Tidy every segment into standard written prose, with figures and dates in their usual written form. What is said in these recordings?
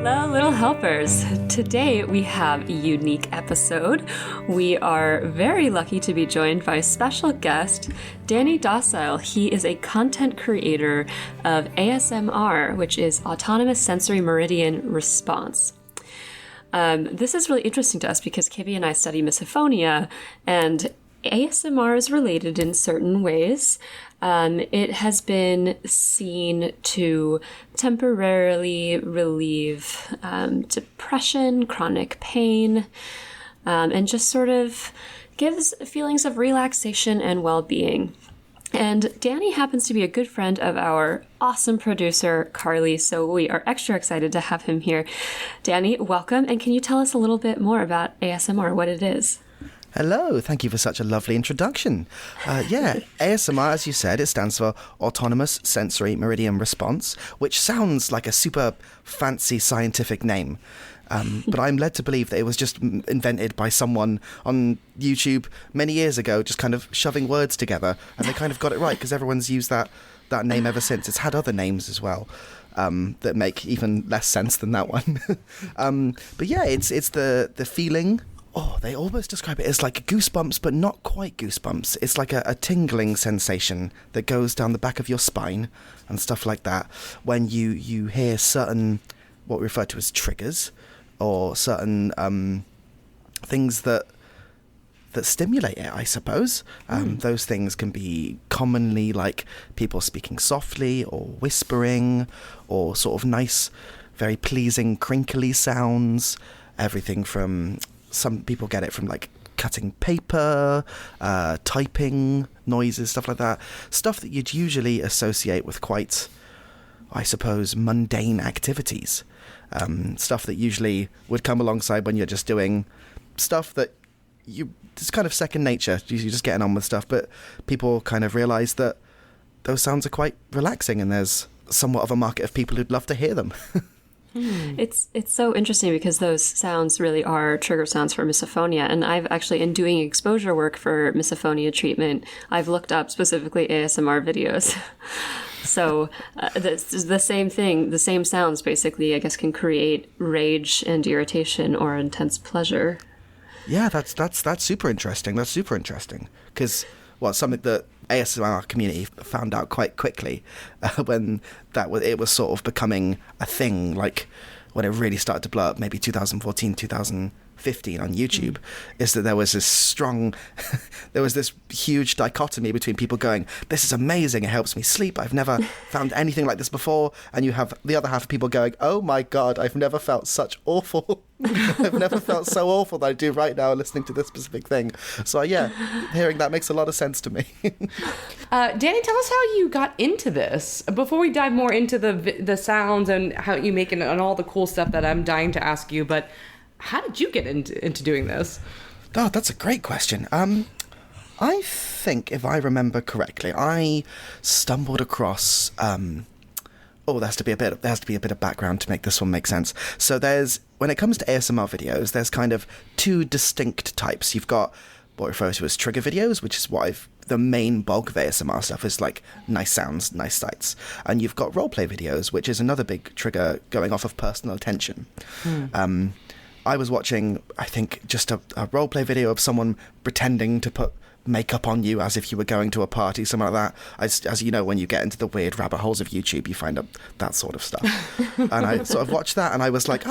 Hello, little helpers. Today we have a unique episode. We are very lucky to be joined by special guest, Danny Docile. He is a content creator of ASMR, which is Autonomous Sensory Meridian Response. This is really interesting to us because KB and I study misophonia, and ASMR is related in certain ways. It has been seen to temporarily relieve depression, chronic pain, and just sort of gives feelings of relaxation and well-being. And Danny happens to be a good friend of our awesome producer, Carly, so we are extra excited to have him here. Danny, welcome, and can you tell us a little bit more about ASMR, what it is? Hello, thank you for such a lovely introduction. ASMR, as you said, it stands for Autonomous Sensory Meridian Response, which sounds like a super fancy scientific name. But I'm led to believe that it was just invented by someone on YouTube many years ago, just kind of shoving words together, and they kind of got it right because everyone's used that name ever since. It's had other names as well that make even less sense than that one. But yeah, it's the feeling. Oh, they almost describe it as like goosebumps, but not quite goosebumps. It's like a tingling sensation that goes down the back of your spine and stuff like that when you hear certain, what we refer to as triggers, or certain things that stimulate it, I suppose. Those things can be commonly like people speaking softly or whispering or sort of nice, very pleasing, crinkly sounds. Everything from... Some people get it from like cutting paper, typing noises, stuff like that. Stuff that you'd usually associate with quite, I suppose, mundane activities. Stuff that usually would come alongside when you're just doing stuff that it's kind of second nature. You're just getting on with stuff. But people kind of realise that those sounds are quite relaxing, and there's somewhat of a market of people who'd love to hear them. It's so interesting because those sounds really are trigger sounds for misophonia. And I've actually, in doing exposure work for misophonia treatment, I've looked up specifically ASMR videos. So the same thing, the same sounds basically, I guess, can create rage and irritation or intense pleasure. Yeah, that's super interesting. That's super interesting because, something that ASMR community found out quite quickly when it was sort of becoming a thing, like when it really started to blow up, maybe 2014, 2015 on YouTube, is that there was this huge dichotomy between people going, this is amazing, it helps me sleep, I've never found anything like this before, and you have the other half of people going, oh my god, I've never felt such awful I've never felt so awful that I do right now listening to this specific thing. So yeah, hearing that makes a lot of sense to me. Danny, tell us how you got into this before we dive more into the sounds and how you make it and all the cool stuff that I'm dying to ask you. But how did you get into doing this? Oh, that's a great question. I think, if I remember correctly, I stumbled across... there has to be a bit of background to make this one make sense. So when it comes to ASMR videos, there's kind of two distinct types. You've got what we refer to as trigger videos, which is the main bulk of ASMR stuff is like nice sounds, nice sights. And you've got roleplay videos, which is another big trigger going off of personal attention. I was watching, I think, just a roleplay video of someone pretending to put makeup on you as if you were going to a party, something like that. As you know, when you get into the weird rabbit holes of YouTube, you find out that sort of stuff. And I sort of watched that, and I was like,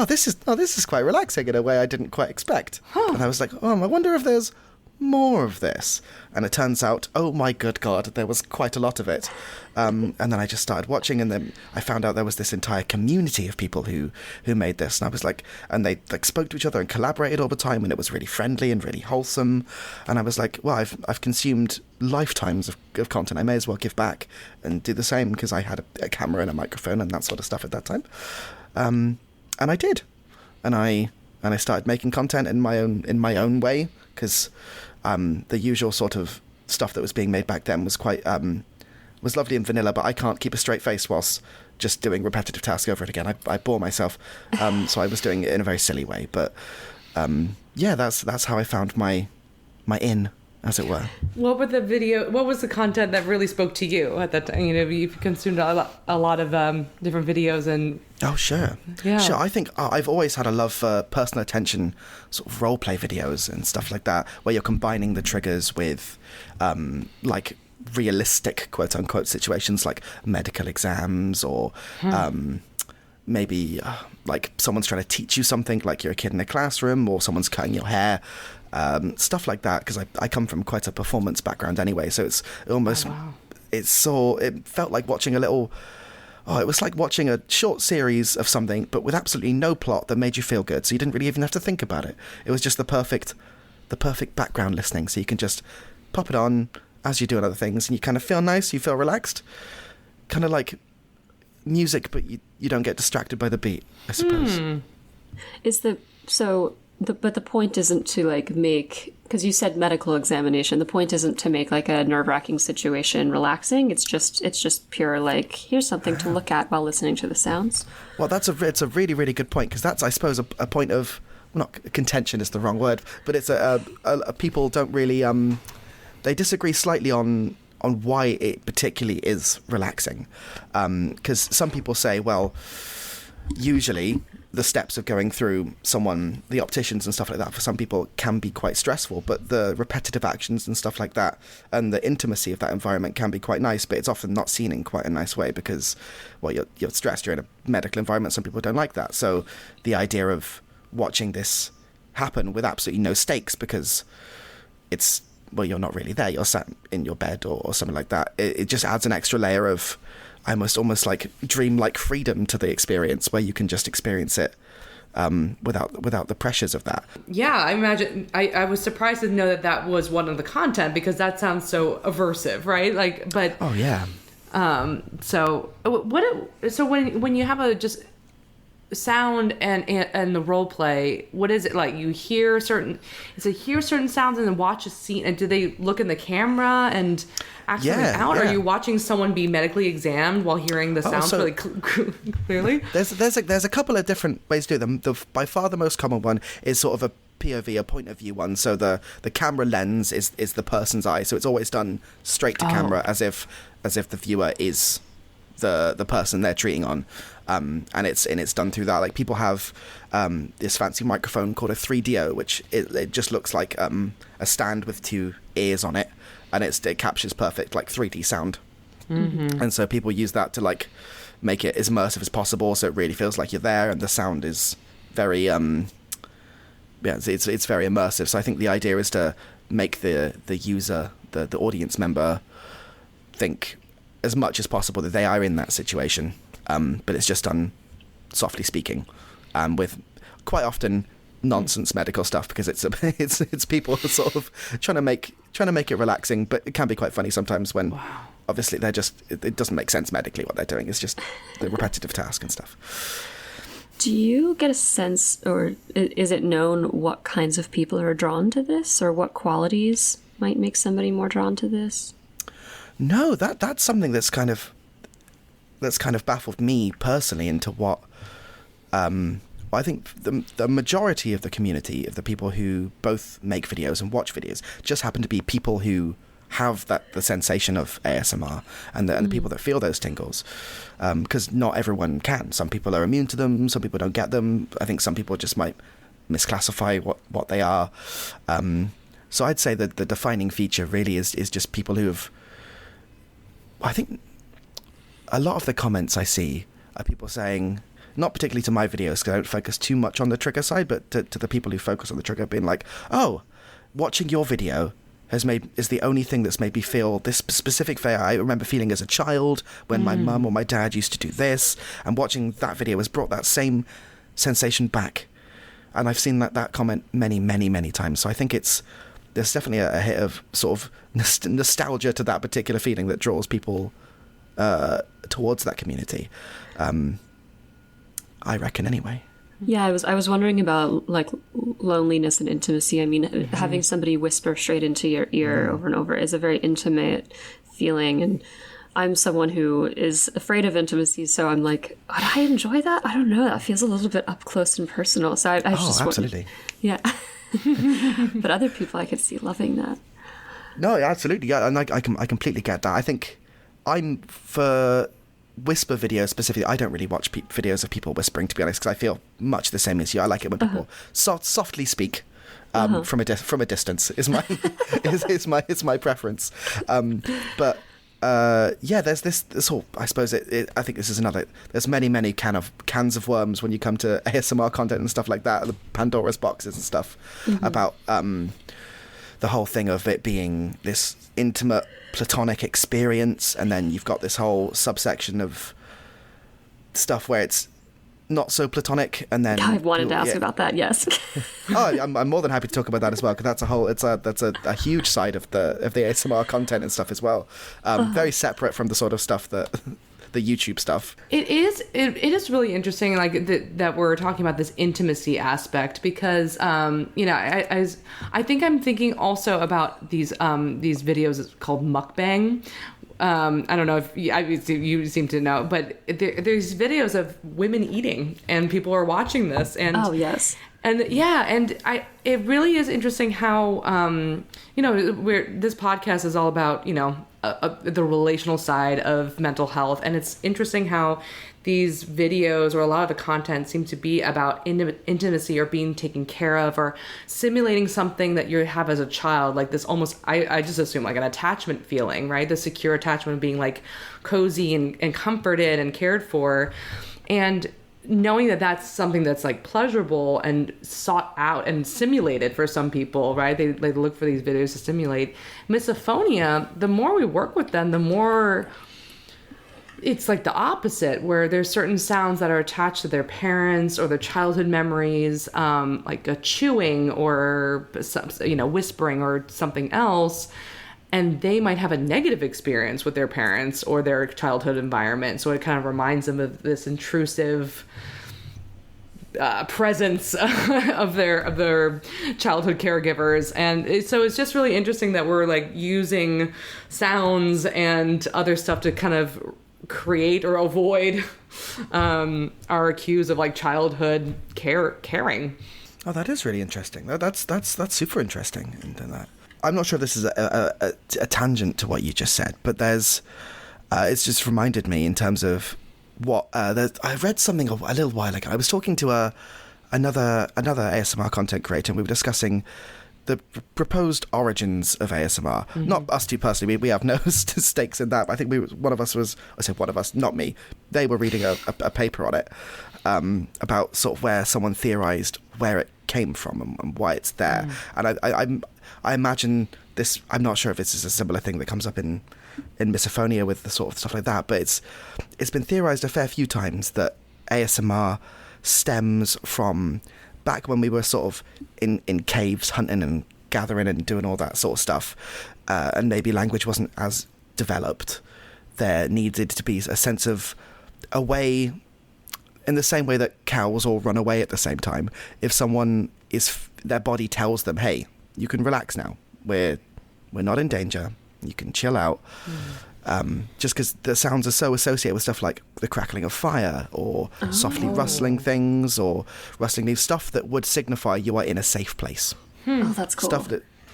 this is quite relaxing in a way I didn't quite expect. And I was like, I wonder if there's more of this. And it turns out, oh my good God, there was quite a lot of it. And then I just started watching, and then I found out there was this entire community of people who made this. And I was like, and they like spoke to each other and collaborated all the time, and it was really friendly and really wholesome. And I was like, well, I've consumed lifetimes of content. I may as well give back and do the same, because I had a camera and a microphone and that sort of stuff at that time. And I did. And I started making content in my own way, because the usual sort of stuff that was being made back then was quite was lovely and vanilla, but I can't keep a straight face whilst just doing repetitive tasks over and again. I bore myself, so I was doing it in a very silly way. But that's how I found my in as it were. What was the content that really spoke to you at that time? You've consumed a lot of different videos and... Oh, sure. Yeah. Sure, I think I've always had a love for personal attention sort of role-play videos and stuff like that, where you're combining the triggers with, like, realistic, quote-unquote, situations like medical exams or... maybe like someone's trying to teach you something, like you're a kid in a classroom, or someone's cutting your hair, stuff like that, because I come from quite a performance background anyway, so it's almost it felt like watching it was like watching a short series of something, but with absolutely no plot that made you feel good, so you didn't really even have to think about it. It was just the perfect background listening, so you can just pop it on as you're doing other things, and you kind of feel nice, you feel relaxed, kind of like music, but you don't get distracted by the beat, I suppose. But the point isn't to like make, because you said medical examination, the point isn't to make like a nerve-wracking situation relaxing. It's just pure like, here's something to look at while listening to the sounds. Well, it's a really, really good point, because that's, I suppose, a point of, well, not contention is the wrong word, but it's a people don't really they disagree slightly on why it particularly is relaxing. Because some people say, well, usually the steps of going through the opticians and stuff like that, for some people can be quite stressful, but the repetitive actions and stuff like that and the intimacy of that environment can be quite nice, but it's often not seen in quite a nice way because, well, you're stressed, you're in a medical environment, some people don't like that. So the idea of watching this happen with absolutely no stakes, because it's, well, you're not really there, you're sat in your bed or something like that, it just adds an extra layer of almost like dream-like freedom to the experience, where you can just experience it without the pressures of that. Yeah, I imagine. I was surprised to know that was one of the content, because that sounds so aversive, right? Like, but oh yeah. So when you have a just sound and the role play, what is it like? You hear certain sounds and then watch a scene, and do they look in the camera and act something out? Yeah. Are you watching someone be medically examined while hearing the sounds really clearly? There's a couple of different ways to do them. By far the most common one is sort of a POV, a point of view one. So the camera lens is the person's eye, so it's always done straight to camera, as if the viewer is the person they're treating on. And it's done through that. Like, people have this fancy microphone called a 3DO, which it just looks like a stand with two ears on it, and it captures perfect like 3D sound. Mm-hmm. And so people use that to like make it as immersive as possible, so it really feels like you're there, and the sound is very it's very immersive. So I think the idea is to make the user, the audience member, think as much as possible that they are in that situation. But it's just done softly speaking, with quite often nonsense medical stuff, because it's people sort of trying to make it relaxing, but it can be quite funny sometimes when obviously it doesn't make sense medically what they're doing. It's just the repetitive task and stuff. Do you get a sense, or is it known what kinds of people are drawn to this, or what qualities might make somebody more drawn to this? No, that's something that's kind of baffled me personally into what I think the majority of the community of the people who both make videos and watch videos just happen to be people who have the sensation of ASMR and the people that feel those tingles, because not everyone can. Some people are immune to them, some people don't get them. I think some people just might misclassify what they are. So I'd say that the defining feature really is just people who have, I think a lot of the comments I see are people saying, not particularly to my videos because I don't focus too much on the trigger side, but to the people who focus on the trigger, being like, oh, watching your video is the only thing that's made me feel this specific way I remember feeling as a child when my mum or my dad used to do this, and watching that video has brought that same sensation back. And I've seen that comment many, many, many times. So I think there's definitely a hit of sort of nostalgia to that particular feeling that draws people towards that community. I reckon anyway. Yeah, I was wondering about like loneliness and intimacy. I mean, having somebody whisper straight into your ear over and over is a very intimate feeling, and I'm someone who is afraid of intimacy, so I'm like, would I enjoy that? I don't know. That feels a little bit up close and personal. So I just absolutely. Yeah. But other people I could see loving that. No, absolutely, yeah, and I completely get that. I think I'm for whisper videos specifically. I don't really watch videos of people whispering, to be honest, because I feel much the same as you. I like it when people softly speak from a distance. Is my is my preference. But yeah, there's this whole. I suppose I think this is another. There's many cans of worms when you come to ASMR content and stuff like that. The Pandora's boxes and stuff about the whole thing of it being this intimate platonic experience, and then you've got this whole subsection of stuff where it's not so platonic, and then I wanted to ask about that. Yes. I'm more than happy to talk about that as well, because that's a huge side of the ASMR content and stuff as well. Very separate from the sort of stuff that the YouTube stuff. It is really interesting, like that we're talking about this intimacy aspect, because I think I'm thinking also about these videos called mukbang. I don't know if you seem to know, but there's videos of women eating, and people are watching this. And oh yes, and yeah, and it really is interesting how this podcast is all about the relational side of mental health, and it's interesting how these videos or a lot of the content seem to be about intimacy or being taken care of or simulating something that you have as a child, like this almost, I just assume like an attachment feeling, right? The secure attachment of being like cozy and comforted and cared for. And knowing that that's something that's like pleasurable and sought out and simulated for some people, right? They look for these videos to stimulate. Misophonia, the more we work with them, the more it's like the opposite, where there's certain sounds that are attached to their parents or their childhood memories, like a chewing or whispering or something else, and they might have a negative experience with their parents or their childhood environment. So it kind of reminds them of this intrusive presence of their childhood caregivers. And so it's just really interesting that we're like using sounds and other stuff to kind of create or avoid our cues of like childhood caring. Oh, that is really interesting. That's super interesting. And that, I'm not sure if this is a tangent to what you just said, but there's it's just reminded me in terms of what I read something a little while ago. I was talking to another ASMR content creator, and we were discussing the proposed origins of ASMR. Mm-hmm. Not us two personally, we have no stakes in that. But I think not me. They were reading a paper on it about sort of where someone theorized where it came from and why it's there. And I imagine this. I'm not sure if this is a similar thing that comes up in misophonia with the sort of stuff like that. But it's been theorized a fair few times that ASMR stems from back when we were sort of in caves hunting and gathering and doing all that sort of stuff, and maybe language wasn't as developed. There needed to be a sense of a way, in the same way that cows all run away at the same time. If someone their body tells them, hey, you can relax now, we're not in danger, you can chill out. Just because the sounds are so associated with stuff like the crackling of fire or softly rustling things or rustling leaves, stuff that would signify you are in a safe place. Oh, that's cool.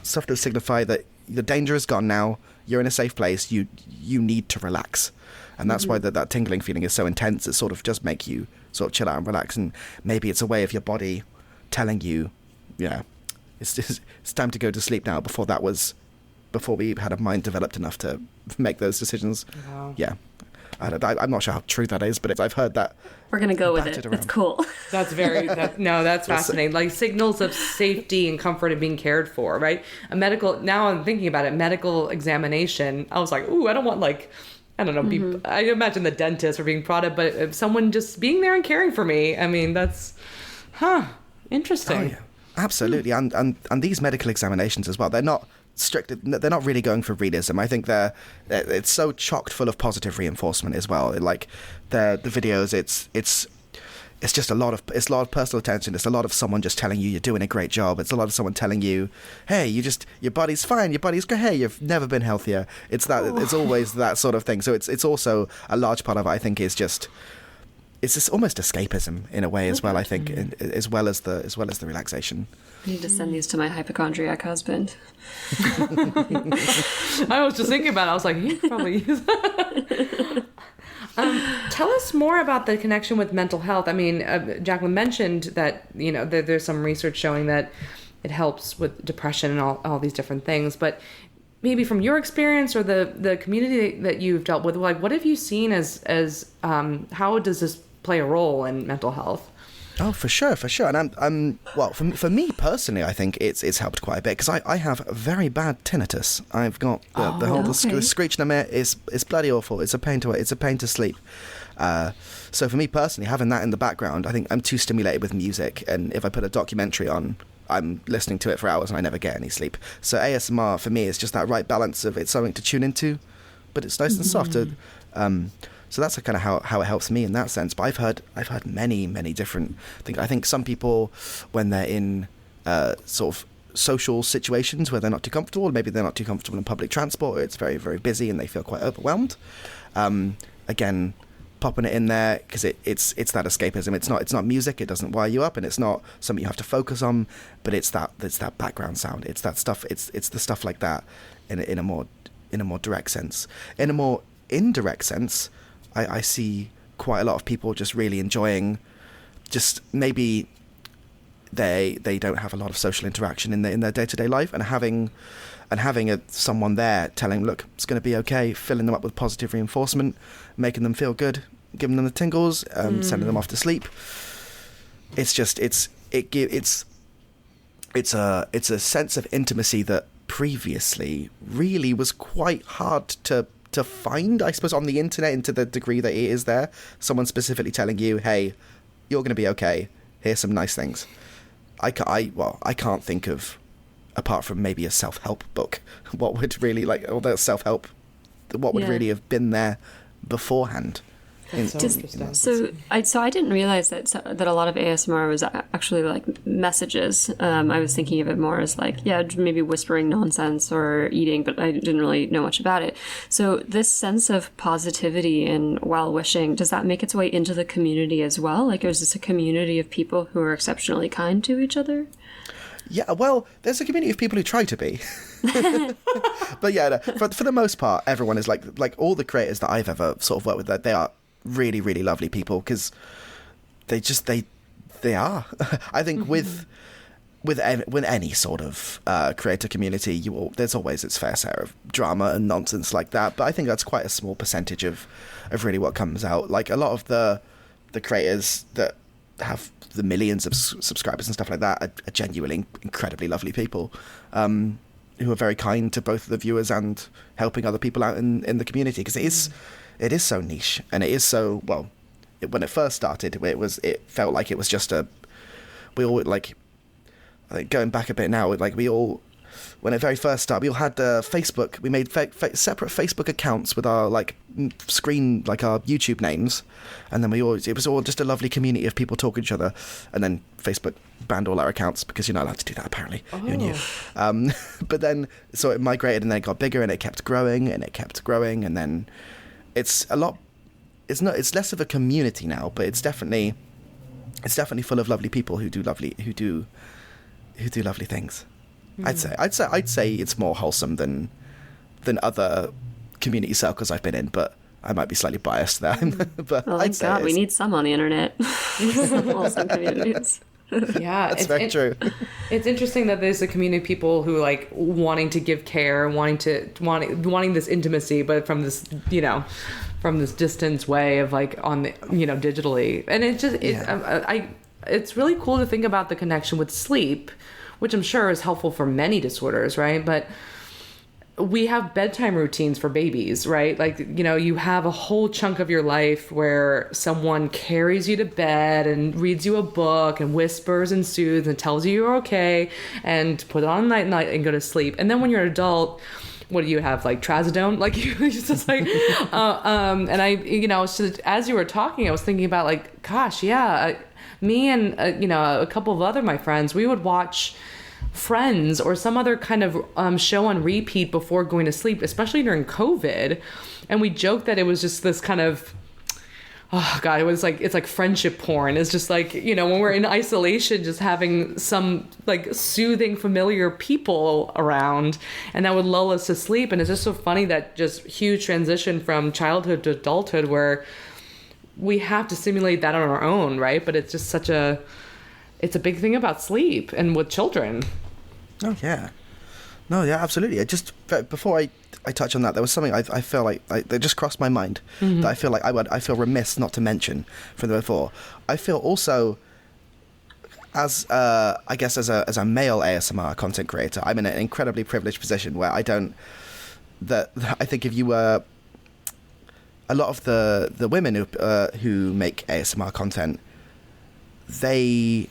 Stuff that signify that the danger is gone now, you're in a safe place, you need to relax. And that's why that tingling feeling is so intense. It sort of just make you sort of chill out and relax. And maybe it's a way of your body telling you, it's time to go to sleep now, before we had a mind developed enough to make those decisions. Wow. Yeah. I'm not sure how true that is, but I've heard that. We're going to go with it. That's cool. That's that's fascinating. Like signals of safety and comfort and being cared for, right? Now I'm thinking about it, medical examination. I was like, ooh, I don't want I imagine the dentist or being prodded, but if someone just being there and caring for me, I mean, that's, interesting. Oh, yeah. Absolutely. And these medical examinations as well, they're not they're not really going for realism. I think it's so chocked full of positive reinforcement as well. Like the videos, it's just a lot of personal attention. It's a lot of someone just telling you you're doing a great job. It's a lot of someone telling you, hey, your body's fine, your body's good, hey, you've never been healthier. It's always that sort of thing. So it's also a large part of it, I think, is just it's just almost escapism in a way as well. I think, as well as the relaxation. I need to send these to my hypochondriac husband. I was just thinking about it. I was like, he probably use that. Tell us more about the connection with mental health. I mean, Jacqueline mentioned that, there's some research showing that it helps with depression and all these different things. But maybe from your experience or the community that you've dealt with, like, what have you seen as how does this play a role in mental health? Oh, for sure. And for me personally, I think it's helped quite a bit because I have very bad tinnitus. I've got the screeching in my ear is bloody awful. It's a pain to sleep. So for me personally, having that in the background, I think I'm too stimulated with music, and if I put a documentary on, I'm listening to it for hours and I never get any sleep. So ASMR for me is just that right balance of it's something to tune into, but it's nice and soft. So that's kind of how it helps me in that sense. But I've heard many different things. I think some people, when they're in sort of social situations where they're not too comfortable, maybe they're not too comfortable in public transport, or it's very, very busy and they feel quite overwhelmed. Again, popping it in there because it's that escapism. It's not music. It doesn't wire you up, and it's not something you have to focus on. But it's that background sound. It's that stuff. It's the stuff like that in a more direct sense. In a more indirect sense, I see quite a lot of people just really enjoying, just maybe they don't have a lot of social interaction in their day-to-day life, and having someone there telling, look, it's going to be okay, filling them up with positive reinforcement, making them feel good, giving them the tingles, sending them off to sleep. It's a sense of intimacy that previously really was quite hard to find, I suppose, on the internet, into the degree that it is there. Someone specifically telling you, hey, you're going to be okay. Here's some nice things. I can't think of, apart from maybe a self-help book, what would really, although self-help, what would really have been there beforehand. Interesting. So I didn't realize that a lot of ASMR was actually like messages. I was thinking of it more as maybe whispering nonsense or eating, but I didn't really know much about it. So this sense of positivity and well-wishing, does that make its way into the community as well? Like, is this a community of people who are exceptionally kind to each other? Yeah, well, there's a community of people who try to be. But yeah, no, for the most part, everyone is like all the creators that I've ever sort of worked with, that they are really, really lovely people, because they are. I think with any sort of creator community, there's always its fair share of drama and nonsense like that. But I think that's quite a small percentage of really what comes out. Like, a lot of the creators that have the millions of subscribers and stuff like that are genuinely incredibly lovely people, who are very kind to both the viewers and helping other people out in the community, because it is so niche, and it is so, well, when it first started, it felt like it was just we all, like, I think going back a bit now, like, when it very first started, we all had Facebook. We made separate Facebook accounts with our screen, like our YouTube names, and then it was all just a lovely community of people talking to each other. And then Facebook banned all our accounts because you're not allowed to do that, apparently. Oh. Who knew? But then, so it migrated, and then it got bigger, and it kept growing, and then it's a lot. It's less of a community now, but it's definitely full of lovely people who do lovely things. I'd say it's more wholesome than other community circles I've been in, but I might be slightly biased there. But oh, thank God, we need some on the internet. Wholesome communities. Yeah, that's very true. It's interesting that there's a community of people who like wanting to give care, wanting this intimacy, but from this, from this distance way of like on the, digitally, and it's really cool to think about the connection with sleep, which I'm sure is helpful for many disorders, right? But we have bedtime routines for babies, right? Like, you have a whole chunk of your life where someone carries you to bed and reads you a book and whispers and soothes and tells you you're okay and put it on night and go to sleep. And then when you're an adult, what do you have, like trazodone? Like, you just like, and I, so as you were talking, I was thinking about like, gosh, yeah, me and, a couple of my friends, we would watch Friends or some other kind of show on repeat before going to sleep, especially during COVID. And we joked that it was just this kind of, oh God, it's like friendship porn. It's just like, you know, when we're in isolation, just having some like soothing, familiar people around, and that would lull us to sleep. And it's just so funny that just huge transition from childhood to adulthood where we have to simulate that on our own, right? But it's just it's a big thing about sleep and with children. Oh, yeah. No, yeah, absolutely. Before I touch on that, there was something I feel like that just crossed my mind that I feel like I feel remiss not to mention from the before. I feel also, as I guess as a male ASMR content creator, I'm in an incredibly privileged position where I think if you were a lot of the women who make ASMR content, they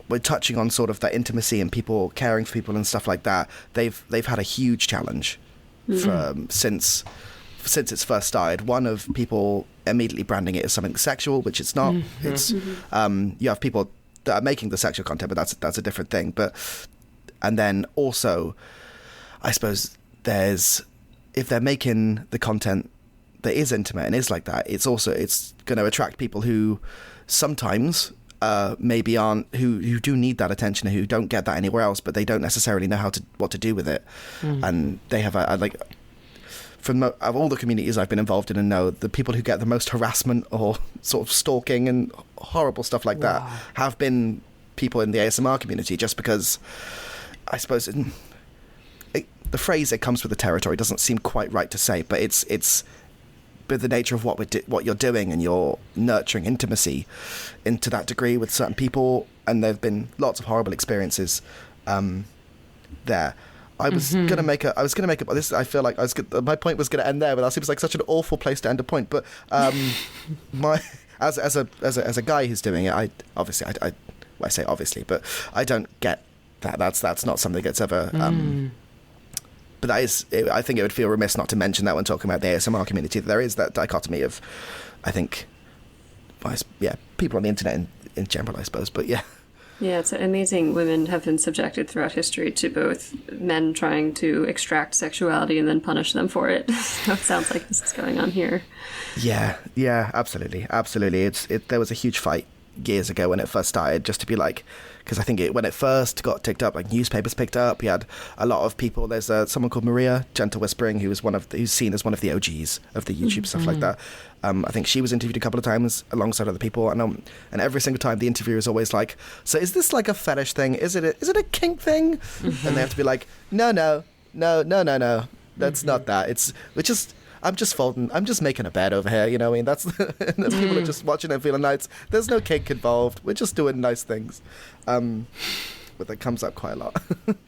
were touching on sort of that intimacy and people caring for people and stuff like that. They've had a huge challenge since it's first started. One of people immediately branding it as something sexual, which it's not. It's you have people that are making the sexual content, but that's a different thing. And then also, I suppose if they're making the content that is intimate and is like that, it's going to attract people who sometimes maybe aren't, who do need that attention, who don't get that anywhere else, but they don't necessarily know what to do with it. And they have of all the communities I've been involved in and know, the people who get the most harassment or sort of stalking and horrible stuff like that have been people in the ASMR community, just because I suppose the phrase "it comes with the territory" doesn't seem quite right to say, but it's with the nature of what you're doing, and you're nurturing intimacy into that degree with certain people, and there've been lots of horrible experiences there. I was gonna make this. I feel like my point was gonna end there, but that seems like such an awful place to end a point. But as a guy who's doing it, I say obviously, but I don't get that. That's not something that's ever. But that is, I think it would feel remiss not to mention that when talking about the ASMR community. There is that dichotomy of, I think, people on the internet in general, I suppose. But yeah. Yeah, it's amazing. Women have been subjected throughout history to both men trying to extract sexuality and then punish them for it. So it sounds like this is going on here. Yeah, absolutely. There was a huge fight years ago when it first started, just to be like, because I think when it first got ticked up, like newspapers picked up. You had a lot of people. There's someone called Maria Gentle Whispering, who's seen as one of the OGs of the YouTube stuff like that. I think she was interviewed a couple of times alongside other people, and every single time the interviewer is always like, "So is this like a fetish thing? Is it a kink thing?" And they have to be like, "No, that's not that. I'm just making a bed over here, you know what I mean? That's people are just watching and feeling nice. There's no kink involved. We're just doing nice things." But that comes up quite a lot.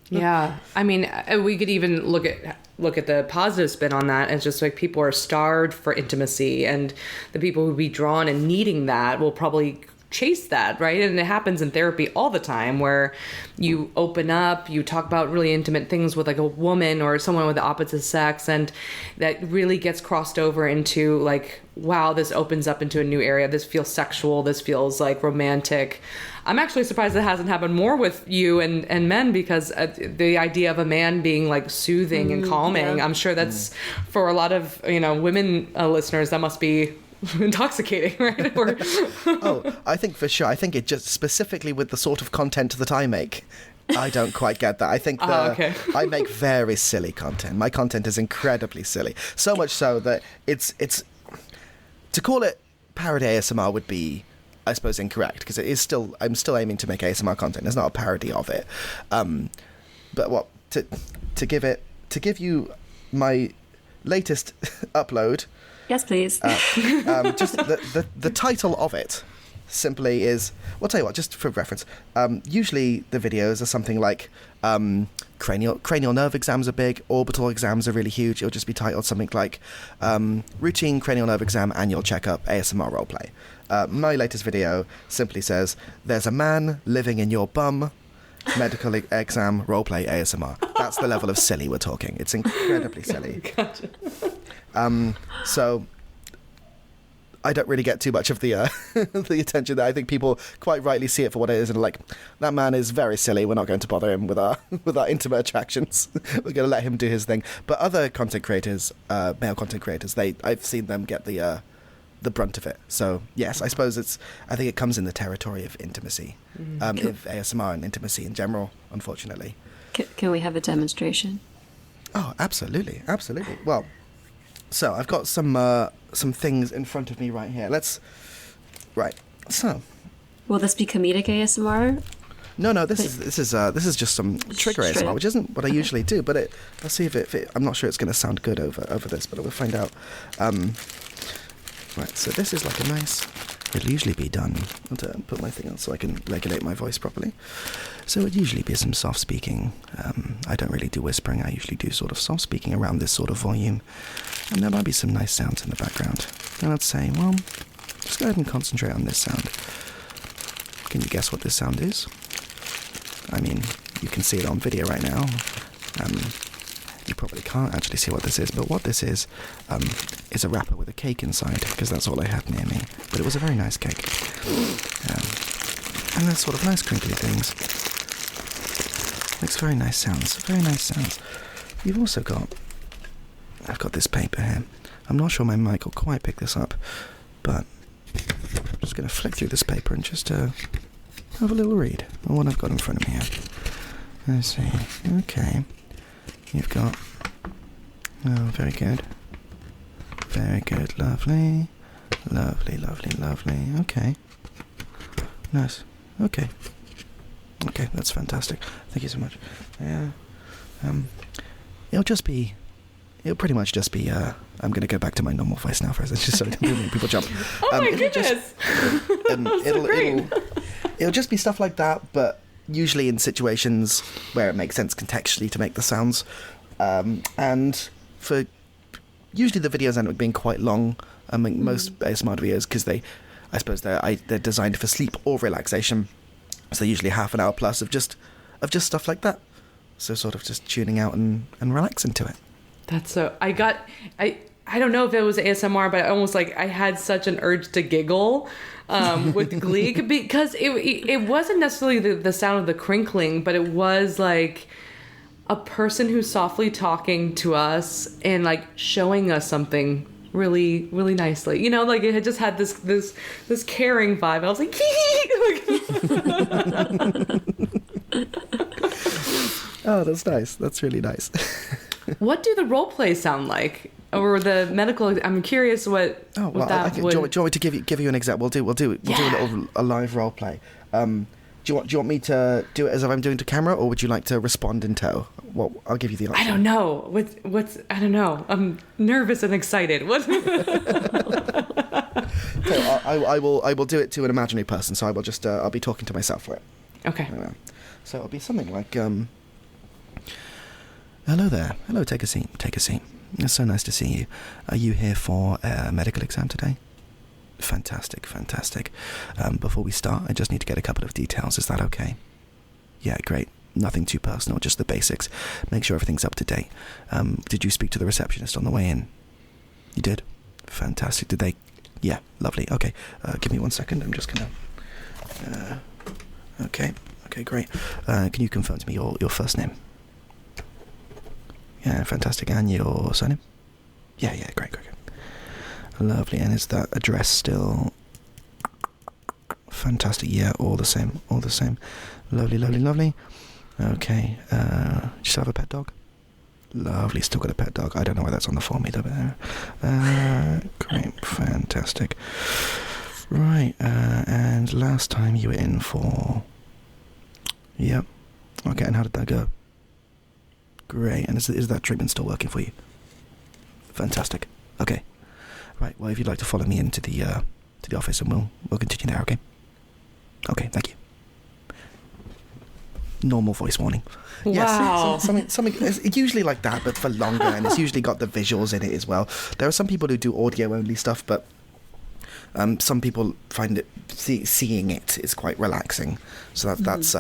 Yeah. I mean, we could even look at the positive spin on that. It's just like people are starved for intimacy, and the people who would be drawn and needing that will probably chase that, right? And it happens in therapy all the time, where you open up, you talk about really intimate things with like a woman or someone with the opposite sex, and that really gets crossed over into like, wow, this opens up into a new area. This feels sexual. This feels like romantic. I'm actually surprised it hasn't happened more with you and men, because the idea of a man being like soothing and calming, I'm sure that's for a lot of, women listeners, that must be intoxicating, right? Oh, I think for sure. I think it just specifically with the sort of content that I make, I don't quite get that. I think I make very silly content. My content is incredibly silly. So much so that it's to call it parody ASMR would be, I suppose, incorrect, because I'm still aiming to make ASMR content. It's not a parody of it. But to give you my latest upload. Yes, please. Just the title of it simply is, well, I'll tell you what, just for reference, usually the videos are something like cranial nerve exams are big, orbital exams are really huge. It'll just be titled something like routine cranial nerve exam annual checkup ASMR roleplay. My latest video simply says, there's a man living in your bum, medical exam roleplay ASMR. That's the level of silly we're talking. It's incredibly silly. Gotcha. So I don't really get too much of the the attention that I think people quite rightly see it for what it is, and like, that man is very silly. We're not going to bother him with our intimate attractions. We're going to let him do his thing. But other content creators, male content creators, I've seen them get the the brunt of it. So yes, I suppose I think it comes in the territory of intimacy, of ASMR and intimacy in general, unfortunately. Can we have a demonstration? Oh, absolutely. Well, so I've got some things in front of me right here. Right. So. Will this be comedic ASMR? No. This is just some trigger ASMR, which isn't what I usually do. But I'll see if it. I'm not sure it's going to sound good over this, but we'll find out. Right. So this is like a nice. It'll usually be done. I'll put my thing on so I can regulate my voice properly. So it'd usually be some soft speaking. I don't really do whispering. I usually do sort of soft speaking around this sort of volume, and there might be some nice sounds in the background. And I'd say, well, just go ahead and concentrate on this sound. Can you guess what this sound is? I mean, you can see it on video right now. You probably can't actually see what this is, but what this is a wrapper with a cake inside, because that's all I had near me. But it was a very nice cake. And they're sort of nice crinkly things. Makes very nice sounds. You've also I've got this paper here. I'm not sure my mic will quite pick this up, but I'm just going to flick through this paper and just have a little read of what I've got in front of me here. Let's see. Okay. You've got... Oh, very good. Very good. Lovely. Okay. Nice. Okay, that's fantastic. Thank you so much. Yeah. It'll pretty much just be, I'm going to go back to my normal voice now for a second, just so people jump. Oh my goodness! It'll just be stuff like that, but usually in situations where it makes sense contextually to make the sounds. And for usually the videos end up being quite long. I mean, most ASMR videos, because I suppose they're designed for sleep or relaxation, so they're usually half an hour plus of just stuff like that. So sort of just tuning out and relaxing to it. That's so. I don't know if it was ASMR, but I had such an urge to giggle with glee because it wasn't necessarily the sound of the crinkling, but it was like a person who's softly talking to us and like showing us something really, really nicely. You know, like it had just had this caring vibe. I was like, oh, that's nice. That's really nice. What do the role plays sound like? Or the medical? I'm curious what. Oh well, do you want me to give you an example? We'll do a live role play. Do you want me to do it as if I'm doing to camera, or would you like to respond in tow? Well, I'll give you the option. I don't know. I don't know. I'm nervous and excited. What? So I will do it to an imaginary person. So I will just I'll be talking to myself for it. Okay. So it'll be something like hello there. Hello, take a seat. It's so nice to see you. Are you here for a medical exam today? Fantastic. Before we start, I just need to get a couple of details. Is that okay? Yeah, great. Nothing too personal, just the basics. Make sure everything's up to date. Did you speak to the receptionist on the way in? You did? Fantastic. Did they? Yeah, lovely. Okay, give me 1 second. I'm just gonna... Okay, great. Can you confirm to me your first name? Yeah, fantastic. And your surname? Yeah, great. Lovely. And is that address still... Fantastic. Yeah, all the same. Lovely. Okay. Do you still have a pet dog? Lovely. Still got a pet dog. I don't know why that's on the form either, but... great. Fantastic. Right. And last time you were in for... Yep. Okay, and how did that go? Great. And is that treatment still working for you? Fantastic. Okay. Right. Well, if you'd like to follow me into the office, and we'll continue there. Okay. Okay. Thank you. Normal voice warning. Wow. Yes. Something. It's usually like that, but for longer, and it's usually got the visuals in it as well. There are some people who do audio only stuff, but some people find it seeing it is quite relaxing. So that's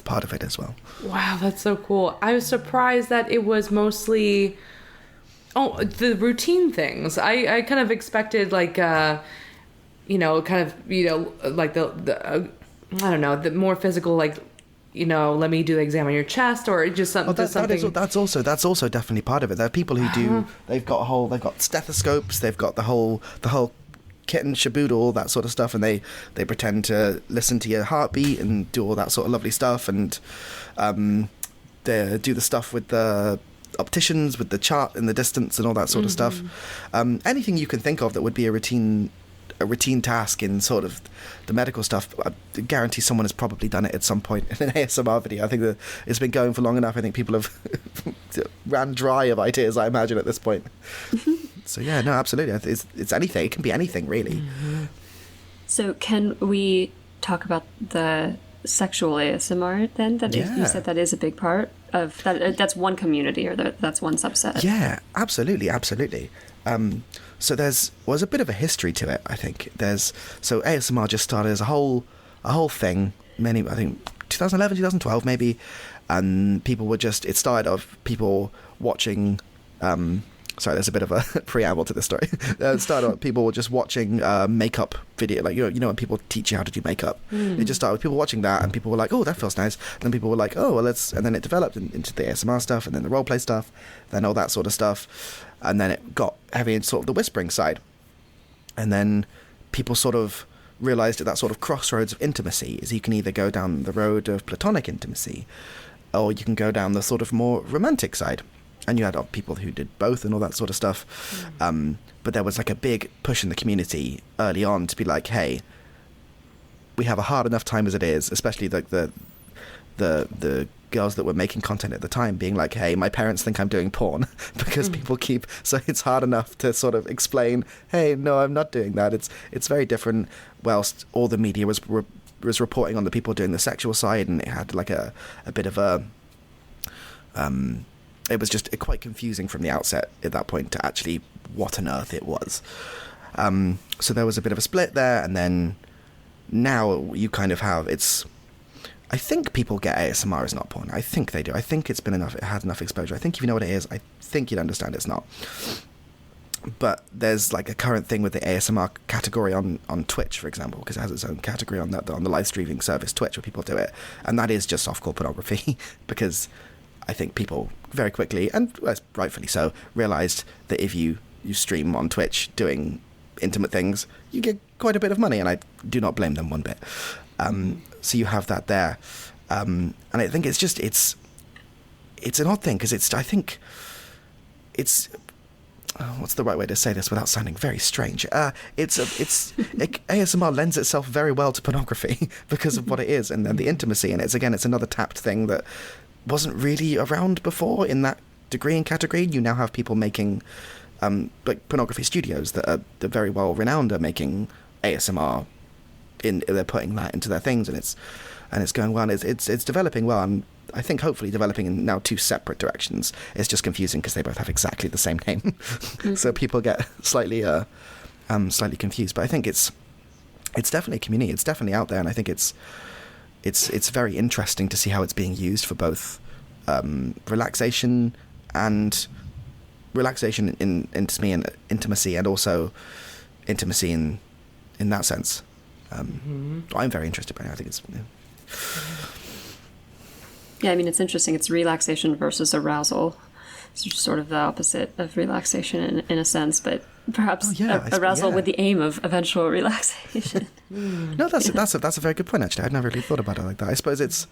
part of it as well. Wow, that's so cool. I was surprised that it was mostly the routine things. I kind of expected like like the I don't know, the more physical, like, let me do the exam on your chest, or just something. That's also definitely part of it. There are people who do. They've got stethoscopes. They've got the whole kitten, shaboodle, that sort of stuff, and they pretend to listen to your heartbeat and do all that sort of lovely stuff, and they do the stuff with the opticians, with the chart in the distance and all that sort of stuff. Anything you can think of that would be a routine task in sort of the medical stuff, I guarantee someone has probably done it at some point in an ASMR video. I think that it's been going for long enough. I think people have ran dry of ideas, I imagine, at this point. So yeah, no, absolutely. It's anything. It can be anything, really. So can we talk about the sexual ASMR then? You said that is a big part of that. That's one community, or that's one subset. Yeah, absolutely. So was a bit of a history to it, I think. So ASMR just started as a whole thing, I think 2011, 2012 maybe, and it started off people watching, sorry, there's a bit of a preamble to this story. It started off people were just watching makeup video, like, you know when people teach you how to do makeup. It just started with people watching that, and people were like, oh, that feels nice. And then people were like, oh, well, and then it developed into the ASMR stuff, and then the roleplay stuff, then all that sort of stuff. And then it got heavy into sort of the whispering side. And then people sort of realised at that sort of crossroads of intimacy is you can either go down the road of platonic intimacy, or you can go down the sort of more romantic side. And you had people who did both and all that sort of stuff. But there was like a big push in the community early on to be like, hey, we have a hard enough time as it is, especially like the girls that were making content at the time being like, hey, my parents think I'm doing porn because people so it's hard enough to sort of explain, hey, no, I'm not doing that. It's very different, whilst all the media was reporting on the people doing the sexual side, and it had like a bit of a it was just quite confusing from the outset at that point to actually what on earth it was. So there was a bit of a split there, and then now you kind of have I think people get ASMR is not porn. I think they do. I think it had enough exposure. I think if you know what it is, I think you'd understand it's not. But there's like a current thing with the ASMR category on Twitch, for example, because it has its own category on the live streaming service Twitch, where people do it, and that is just softcore pornography because I think people very quickly, and rightfully so, realised that if you stream on Twitch doing intimate things, you get quite a bit of money, and I do not blame them one bit. So you have that there, and I think it's an odd thing because I think it's what's the right way to say this without sounding very strange? ASMR lends itself very well to pornography because of what it is, and then the intimacy, and it's another tapped thing that wasn't really around before in that degree and category. You now have people making like pornography studios that are very well renowned are making ASMR. They're putting that into their things, and it's going well. And it's developing well, and I think hopefully developing in now two separate directions. It's just confusing because they both have exactly the same name, so people get slightly confused. But I think it's definitely a community. It's definitely out there, and I think it's very interesting to see how it's being used for both relaxation in intimacy, and also intimacy in that sense. I'm very interested by it. I think it's... Yeah, I mean, it's interesting. It's relaxation versus arousal. It's just sort of the opposite of relaxation in a sense, but perhaps arousal with the aim of eventual relaxation. No, that's a very good point, actually. I'd never really thought about it like that. I suppose it's...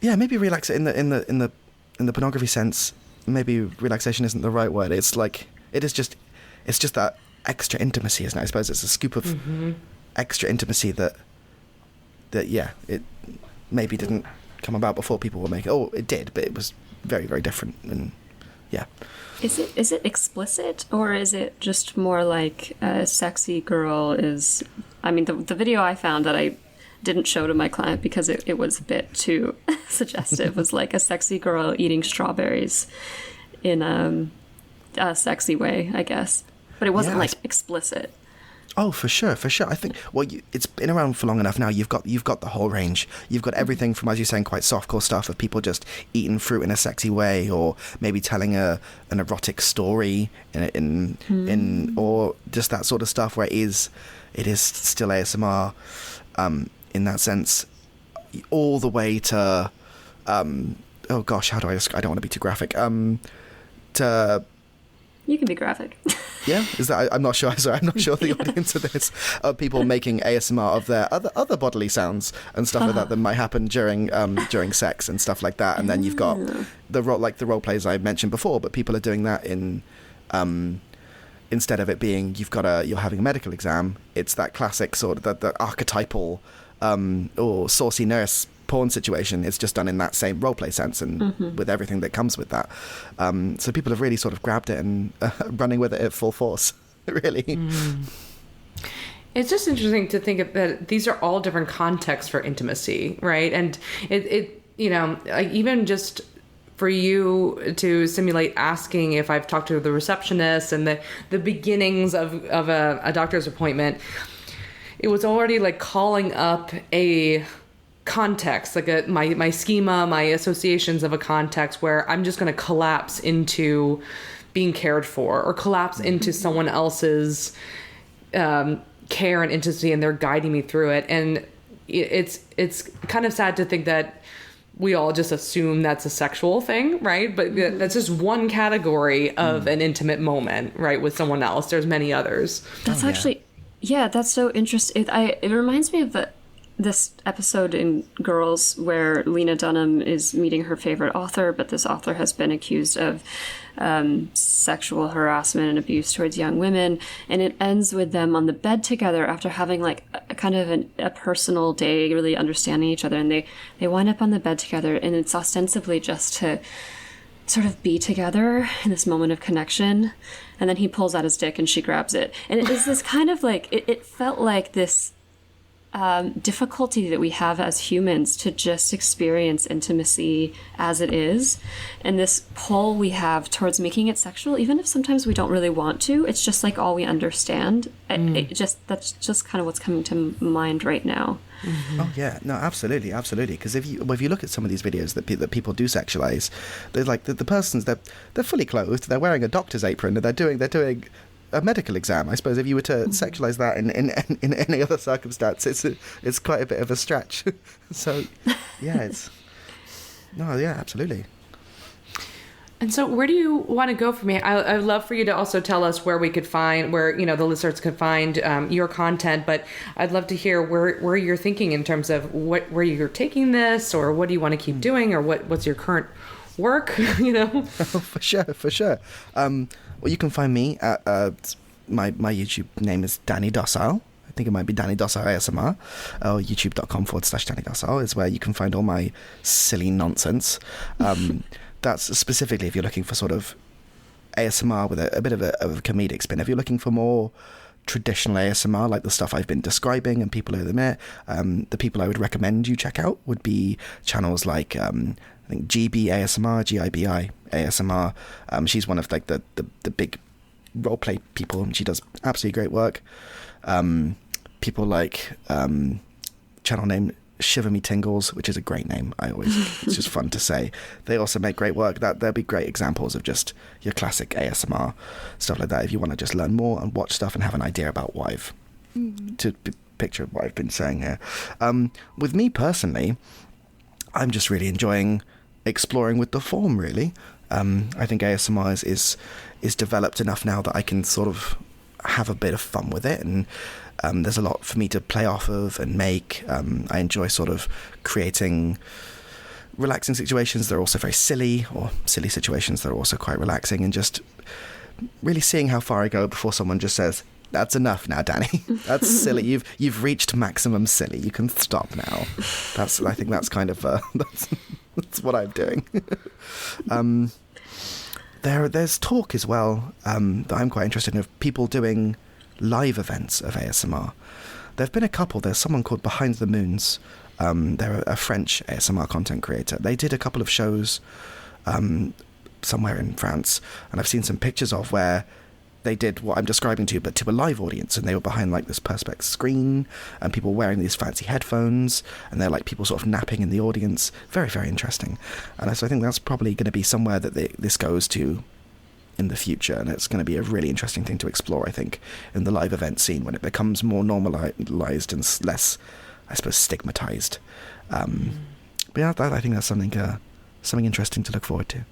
Yeah, maybe relax in the pornography sense. Maybe relaxation isn't the right word. It's like... It's just that extra intimacy, isn't it? I suppose it's a scoop of... extra intimacy that it maybe didn't come about before people were making. Oh, it did, but it was very, very different. And yeah, is it explicit, or is it just more like a sexy girl is? I mean, the video I found that I didn't show to my client because it was a bit too suggestive was like a sexy girl eating strawberries in a sexy way, I guess, but it wasn't like explicit. Oh, for sure. I think, well, it's been around for long enough now. You've got the whole range. You've got everything from, as you're saying, quite softcore stuff of people just eating fruit in a sexy way, or maybe telling an erotic story in or just that sort of stuff where it is still ASMR in that sense, all the way to oh gosh, how do I don't want to be too graphic, to You can be graphic. Yeah, is that? I'm not sure. Sorry, I'm not sure the audience of this are people making ASMR of their other bodily sounds and stuff like that might happen during sex and stuff like that. And then you've got the role plays I mentioned before, but people are doing that in instead of it being you're having a medical exam, it's that classic sort of the archetypal or saucy nurse porn situation. It's just done in that same role play sense and with everything that comes with that. So people have really sort of grabbed it and running with it at full force, really. It's just interesting to think that these are all different contexts for intimacy, right? And it like even just for you to simulate asking if I've talked to the receptionist and the beginnings of a doctor's appointment, it was already like calling up a context, like my schema, my associations of a context where I'm just going to collapse into being cared for or collapse into someone else's care and intimacy, and they're guiding me through it. And it's kind of sad to think that we all just assume that's a sexual thing, right? But that's just one category of an intimate moment, right, with someone else. There's many others. That's actually, that's so interesting. It reminds me of this episode in Girls where Lena Dunham is meeting her favorite author, but this author has been accused of sexual harassment and abuse towards young women, and it ends with them on the bed together after having like a kind of a personal day, really understanding each other, and they wind up on the bed together, and it's ostensibly just to sort of be together in this moment of connection, and then he pulls out his dick and she grabs it, and it is this kind of like it felt like this difficulty that we have as humans to just experience intimacy as it is, and this pull we have towards making it sexual, even if sometimes we don't really want to. It's just like all we understand. That's just kind of what's coming to mind right now. Oh yeah, no, absolutely. Because if you look at some of these videos that people do sexualize, they're like the persons they're fully clothed, they're wearing a doctor's apron, and they're doing a medical exam. I suppose if you were to sexualize that in any other circumstance, it's quite a bit of a stretch. So yeah, absolutely. And so where do you want to go from here? I'd love for you to also tell us where we could find, where the listeners could find your content, but I'd love to hear where you're thinking in terms of where you're taking this, or what do you want to keep doing, or what's your current work, Oh, for sure. Well, you can find me at my YouTube name is Danny Docile. I think it might be Danny Docile ASMR, or youtube.com/Danny Docile is where you can find all my silly nonsense. That's specifically if you're looking for sort of ASMR with a bit of a comedic spin. If you're looking for more traditional ASMR, like the stuff I've been describing and people over there, the people I would recommend you check out would be channels like I think GB ASMR, GIBI ASMR. She's one of like the big roleplay people, and she does absolutely great work. People like channel name Shiver Me Tingles, which is a great name. It's just fun to say. They also make great work. There'll be great examples of just your classic ASMR stuff like that if you want to just learn more and watch stuff and have an idea about what I've to picture what I've been saying here. With me personally, I'm just really enjoying exploring with the form, really. I think ASMR is developed enough now that I can sort of have a bit of fun with it, and there's a lot for me to play off of and make. I enjoy sort of creating relaxing situations that are also very silly, or silly situations that are also quite relaxing, and just really seeing how far I go before someone just says, "That's enough now, Danny. That's silly. You've reached maximum silly. You can stop now." I think that's kind of that's what I'm doing. There's talk as well that I'm quite interested in, of people doing live events of ASMR. There've been a couple. There's someone called Behind the Moons. They're a French ASMR content creator. They did a couple of shows somewhere in France, and I've seen some pictures of where they did what I'm describing to you, but to a live audience, and they were behind like this perspex screen, and people wearing these fancy headphones, and they're like people sort of napping in the audience. Very, very interesting. And so I think that's probably going to be somewhere that this goes to in the future, and it's going to be a really interesting thing to explore, I think, in the live event scene, when it becomes more normalized and less, I suppose, stigmatized. But yeah, I think that's something interesting to look forward to.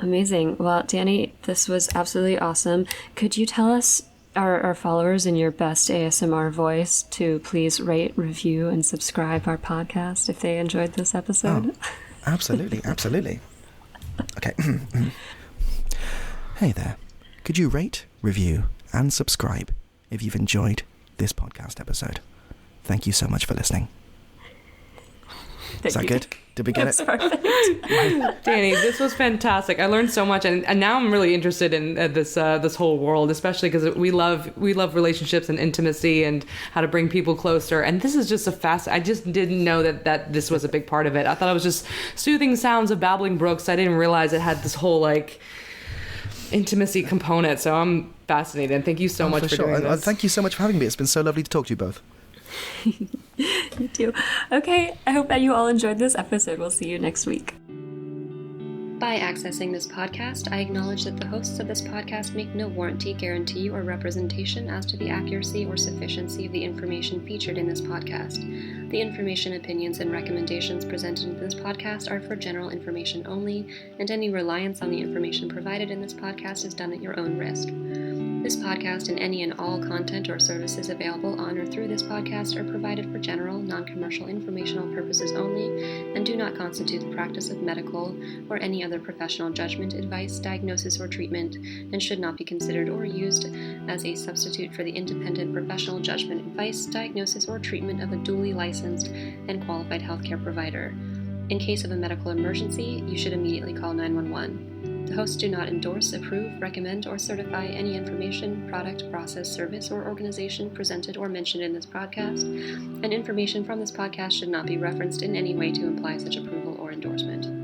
Amazing. Well, Danny, this was absolutely awesome. Could you tell us, our followers, in your best ASMR voice to please rate, review, and subscribe our podcast if they enjoyed this episode? Oh, absolutely, absolutely. Okay. Hey there. Could you rate, review, and subscribe if you've enjoyed this podcast episode? Thank you so much for listening. Is that good? Did we get it? Perfect. Danny, this was fantastic. I learned so much, and now I'm really interested in this whole world, especially because we love relationships and intimacy and how to bring people closer. And this is just I just didn't know that this was a big part of it. I thought it was just soothing sounds of babbling brooks. I didn't realize it had this whole intimacy component. So I'm fascinated. And thank you so much for doing this. Thank you so much for having me. It's been so lovely to talk to you both. You too. Okay, I hope that you all enjoyed this episode. We'll see you next week. By accessing this podcast, I acknowledge that the hosts of this podcast make no warranty, guarantee, or representation as to the accuracy or sufficiency of the information featured in this podcast. The information, opinions, and recommendations presented in this podcast are for general information only, and any reliance on the information provided in this podcast is done at your own risk. This podcast and any and all content or services available on or through this podcast are provided for general, non-commercial informational purposes only and do not constitute the practice of medical or any other professional judgment, advice, diagnosis, or treatment, and should not be considered or used as a substitute for the independent professional judgment, advice, diagnosis, or treatment of a duly licensed and qualified healthcare provider. In case of a medical emergency, you should immediately call 911. The hosts do not endorse, approve, recommend, or certify any information, product, process, service, or organization presented or mentioned in this podcast, and information from this podcast should not be referenced in any way to imply such approval or endorsement.